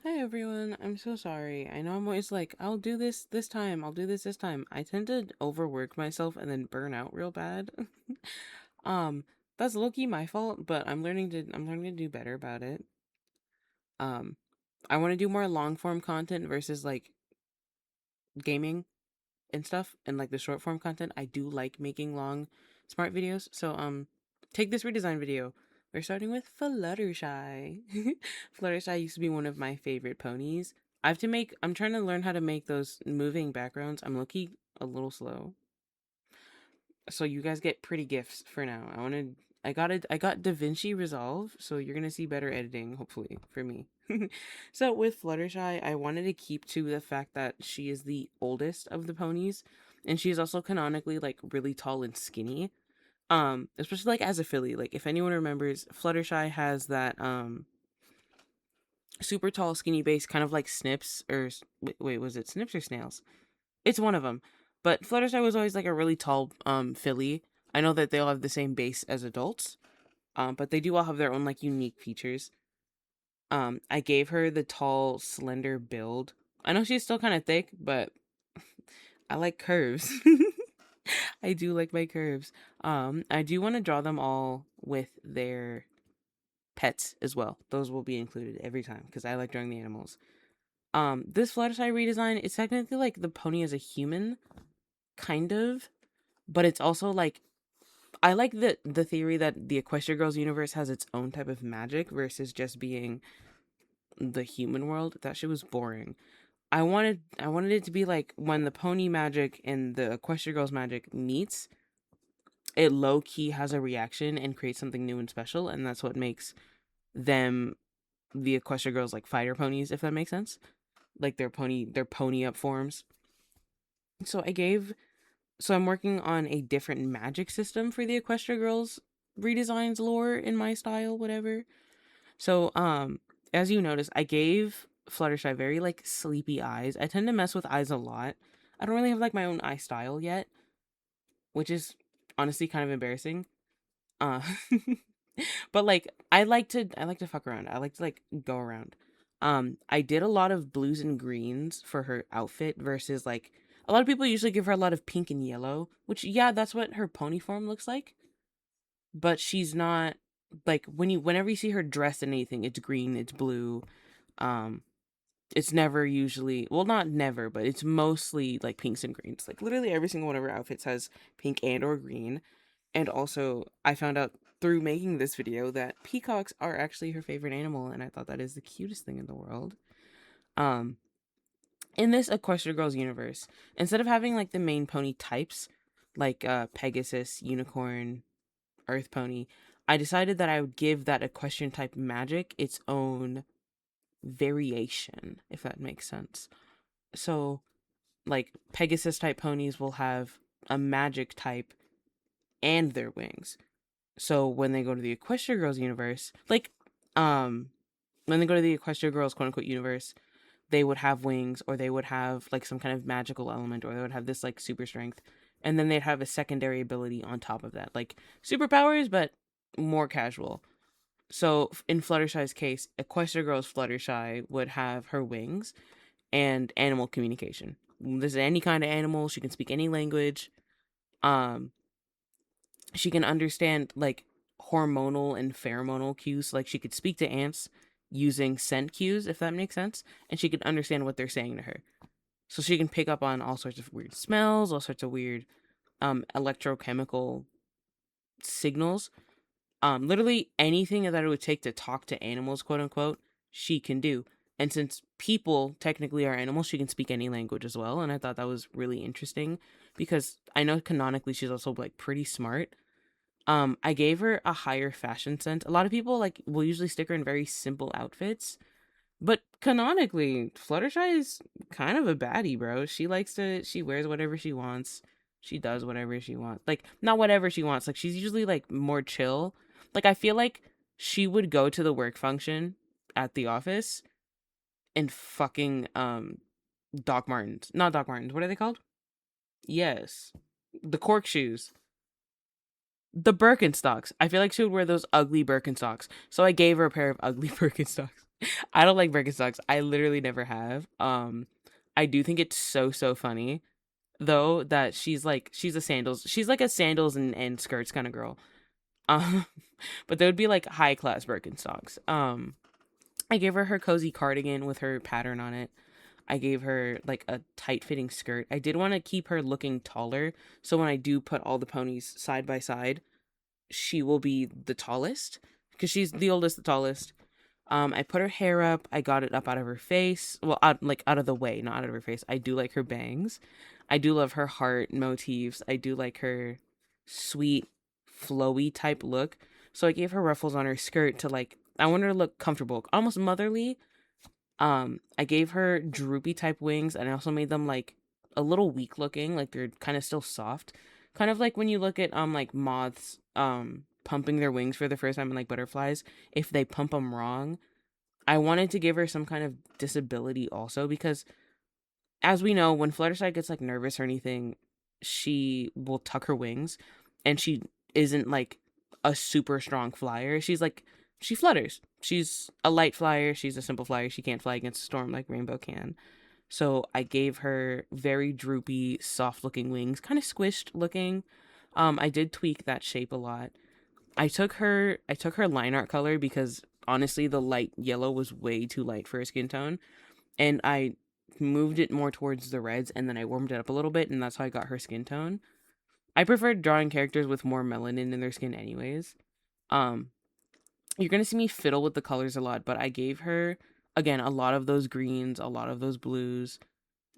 Hi everyone, I'm so sorry. I know I'm always like, I'll do this time, I'll do this time. I tend to overwork myself and then burn out real bad. um, that's low-key my fault, but I'm learning to do better about it. Um, I want to do more long form content versus like gaming and stuff and like the short form content. I do like making long smart videos. So take this redesign video. We're starting with Fluttershy. Fluttershy used to be one of my favorite ponies. I'm trying to learn how to make those moving backgrounds. I'm low-key a little slow. So you guys get pretty gifts for now. I got DaVinci Resolve, so you're gonna see better editing, hopefully, for me. So with Fluttershy, I wanted to keep to the fact that she is the oldest of the ponies, and she's also canonically like really tall and skinny. Especially like as a filly. Like if anyone remembers, Fluttershy has that super tall skinny base, kind of like Snips or wait, was it Snips or Snails? It's one of them. But Fluttershy was always like a really tall filly. I know that they all have the same base as adults, but they do all have their own like unique features. I gave her the tall, slender build. I know she's still kind of thick, but I like curves. I do like my curves. I do want to draw them all with their pets as well. Those will be included every time because I like drawing the animals. This Fluttershy redesign is technically like the pony as a human, kind of, but it's also like I like the theory that the Equestria Girls universe has its own type of magic versus just being the human world. That shit was boring. I wanted it to be like when the pony magic and the Equestria Girls magic meets, it low key has a reaction and creates something new and special, and that's what makes them the Equestria Girls like fighter ponies, if that makes sense. Like their pony up forms. So I gave so I'm working on a different magic system for the Equestria Girls redesigns lore in my style, whatever. So as you notice, I gave Fluttershy very like sleepy eyes. I tend to mess with eyes a lot. I don't really have like my own eye style yet, which is honestly kind of embarrassing. Uh but like I like to fuck around. I like to like go around. I did a lot of blues and greens for her outfit versus like a lot of people usually give her a lot of pink and yellow, which yeah, that's what her pony form looks like. But she's not like whenever you see her dressed in anything, it's green, it's blue. Um it's never usually, well, not never, but it's mostly like pinks and greens. Like literally every single one of her outfits has pink and or green. And also, I found out through making this video that peacocks are actually her favorite animal, and I thought that is the cutest thing in the world. Um, in this Equestria Girls universe, instead of having like the main pony types, like Pegasus, Unicorn, Earth Pony, I decided that I would give that equestrian type magic its own variation, if that makes sense. So, like Pegasus type ponies will have a magic type and their wings. So when they go to the Equestria Girls universe, like, um, when they go to the Equestria Girls quote unquote universe, they would have wings or they would have like some kind of magical element or they would have this like super strength. And then they'd have a secondary ability on top of that, like superpowers, but more casual. So in Fluttershy's case, Equestria Girls Fluttershy would have her wings and animal communication. This is any kind of animal. She can speak any language. Um, she can understand like hormonal and pheromonal cues. Like she could speak to ants using scent cues, if that makes sense, and she could understand what they're saying to her. So she can pick up on all sorts of weird smells, all sorts of weird electrochemical signals. Literally anything that it would take to talk to animals, quote unquote, she can do. And since people technically are animals, she can speak any language as well. And I thought that was really interesting because I know canonically she's also like pretty smart. I gave her a higher fashion sense. A lot of people like will usually stick her in very simple outfits, but canonically, Fluttershy is kind of a baddie, bro. She wears whatever she wants. She does whatever she wants. Like not whatever she wants. Like she's usually like more chill. Like I feel like she would go to the work function at the office and fucking Doc Martens. Not Doc Martens. What are they called? Yes. The cork shoes. The Birkenstocks. I feel like she would wear those ugly Birkenstocks. So I gave her a pair of ugly Birkenstocks. I don't like Birkenstocks. I literally never have. I do think it's so funny though that she's like a sandals and skirts kind of girl. Um, but they would be like high class Birkenstocks. I gave her cozy cardigan with her pattern on it. I gave her like a tight fitting skirt. I did want to keep her looking taller, so when I do put all the ponies side by side, she will be the tallest because she's the oldest, the tallest. I put her hair up. I got it up out of her face. Well, out of the way, not out of her face. I do like her bangs. I do love her heart motifs. I do like her sweet, flowy type look. So I gave her ruffles on her skirt to like. I want her to look comfortable, almost motherly. I gave her droopy type wings, and I also made them like a little weak looking, like they're kind of still soft, kind of like when you look at like moths pumping their wings for the first time in like butterflies. If they pump them wrong, I wanted to give her some kind of disability also because, as we know, when Fluttershy gets like nervous or anything, she will tuck her wings, and she isn't like a super strong flyer. She's like she flutters. She's a light flyer. She's a simple flyer. She can't fly against a storm like Rainbow can. So I gave her very droopy, soft looking wings, kind of squished looking. I did tweak that shape a lot. I took her line art color because honestly the light yellow was way too light for her skin tone, and I moved it more towards the reds, and then I warmed it up a little bit, and that's how I got her skin tone. I preferred drawing characters with more melanin in their skin anyways. Um you're going to see me fiddle with the colors a lot, but I gave her again a lot of those greens, a lot of those blues.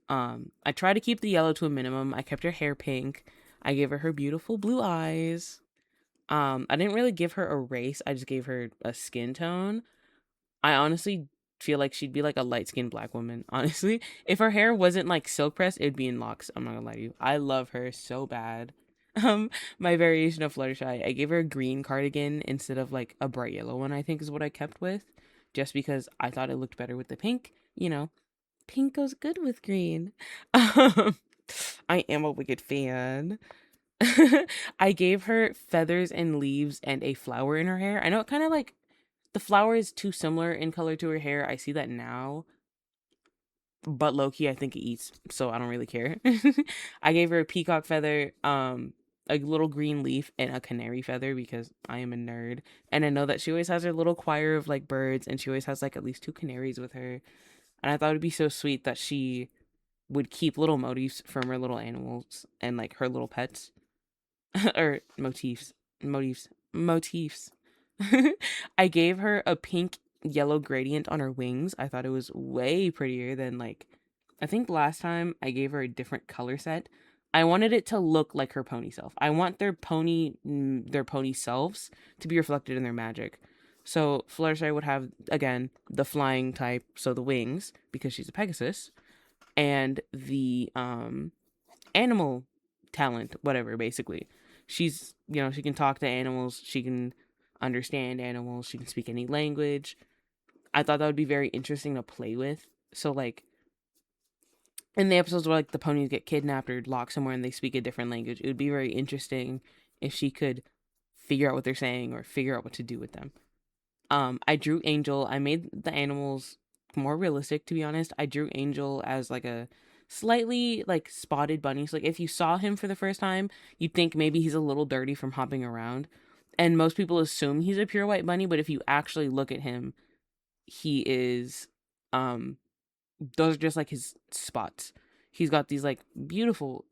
I try to keep the yellow to a minimum. I kept her hair pink. I gave her beautiful blue eyes. I didn't really give her a race. I just gave her a skin tone. I honestly feel like she'd be like a light skinned black woman. Honestly, if her hair wasn't like silk pressed, it'd be in locks. I'm not gonna lie to you. I love her so bad. Um, my variation of Fluttershy, I gave her a green cardigan instead of like a bright yellow one. I think is what I kept with, just because I thought it looked better with the pink. Pink goes good with green. Um, I am a wicked fan. I gave her feathers and leaves and a flower in her hair. I know it kind of like the flower is too similar in color to her hair. I see that now, but low key, I think it eats, so I don't really care. I gave her a peacock feather, a little green leaf, and a canary feather because I am a nerd, and I know that she always has her little choir of like birds, and she always has like at least two canaries with her. And I thought it'd be so sweet that she would keep little motifs from her little animals and like her little pets or motifs. I gave her a pink yellow gradient on her wings. I thought it was way prettier than like I think last time I gave her a different color set. I wanted it to look like her pony self. I want their pony selves to be reflected in their magic. So Fluttershy would have again the flying type, so the wings because she's a Pegasus, and the animal talent, whatever, basically. She can talk to animals, she can understand animals, she can speak any language. I thought that would be very interesting to play with. So, like, in the episodes where, like, the ponies get kidnapped or locked somewhere and they speak a different language, it would be very interesting if she could figure out what they're saying or figure out what to do with them. I drew Angel. I made the animals more realistic, to be honest. I drew Angel as like a slightly like spotted bunny. So like if you saw him for the first time, you'd think maybe he's a little dirty from hopping around. And most people assume he's a pure white bunny, but if you actually look at him, he is um those are just like his spots. He's got these like beautiful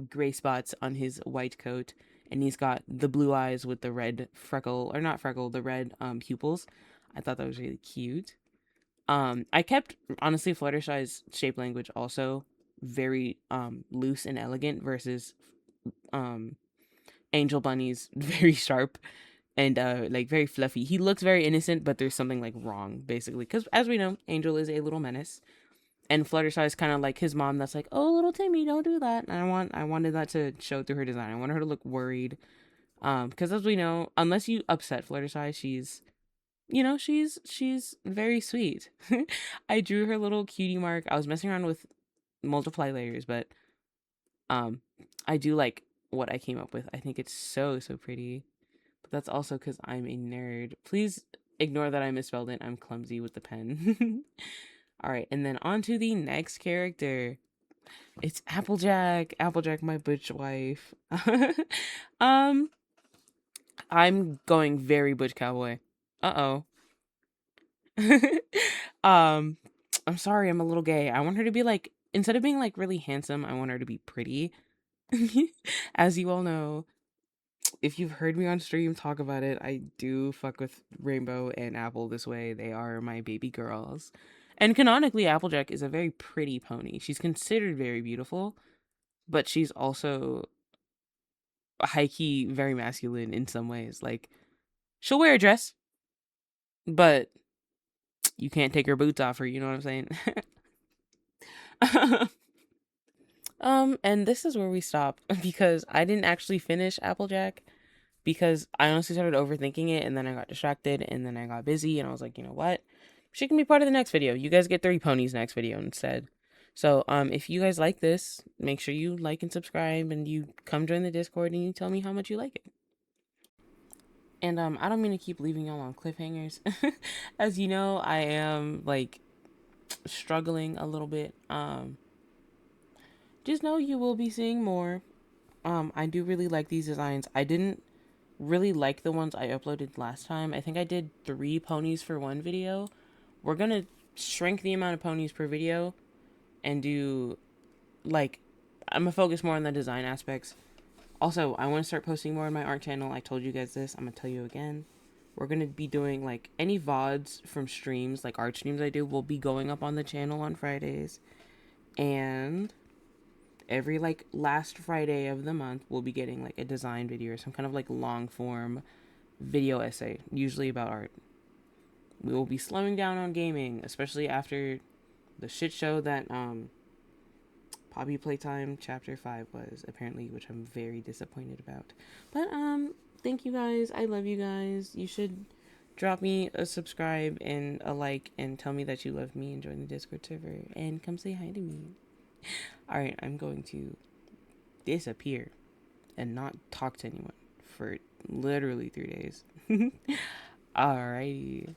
gray spots on his white coat, and he's got the blue eyes with the red freckle, or not freckle, the red pupils. I thought that was really cute. I kept honestly Fluttershy's shape language also very loose and elegant versus um Angel Bunny's very sharp and like very fluffy. He looks very innocent, but there's something like wrong basically because as we know, Angel is a little menace. And Fluttershy is kind of like his mom that's like, oh, little Timmy, don't do that. And I wanted that to show through her design. I wanted her to look worried. Because as we know, unless you upset Fluttershy, she's very sweet. I drew her little cutie mark. I was messing around with multiply layers, but um I do like what I came up with. I think it's so pretty. But that's also because I'm a nerd. Please Ignore that I misspelled it. I'm clumsy with the pen. All right, and then on to the next character. It's Applejack. Applejack, my butch wife. um, I'm going very butch cowboy. Uh oh. um, I'm sorry, I'm a little gay. I want her to be like, instead of being like really handsome, I want her to be pretty. As you all know, if you've heard me on stream talk about it, I do fuck with Rainbow and Apple this way. They are my baby girls. And canonically, Applejack is a very pretty pony. She's considered very beautiful, but she's also high key very masculine in some ways. Like, she'll wear a dress, but you can't take her boots off her, you know what I'm saying? And this is where we stop because I didn't actually finish Applejack because I honestly started overthinking it and then I got distracted and then I got busy and I was like, you know what? She can be part of the next video. You guys get 3 ponies next video instead. So, if you guys like this, make sure you like and subscribe and you come join the Discord and you tell me how much you like it. And I don't mean to keep leaving y'all on cliffhangers. As you know, I am like struggling a little bit. Just know you will be seeing more. I do really like these designs. I didn't really like the ones I uploaded last time. I think I did 3 ponies for one video. We're gonna shrink the amount of ponies per video and do like I'm gonna focus more on the design aspects. Also, I want to start posting more on my art channel. I told you guys this. I'm gonna tell you again. We're gonna be doing like any VODs from streams, like art streams I do, will be going up on the channel on Fridays. And every like last Friday of the month, we'll be getting like a design video or some kind of like long form video essay, usually about art. We will be slowing down on gaming, especially after the shit show that Poppy Playtime Chapter 5 was, apparently, which I'm very disappointed about. But thank you guys. I love you guys. You should drop me a subscribe and a like and tell me that you love me and join the Discord server and come say hi to me. Alright, I'm going to disappear and not talk to anyone for literally 3 days. Alrighty.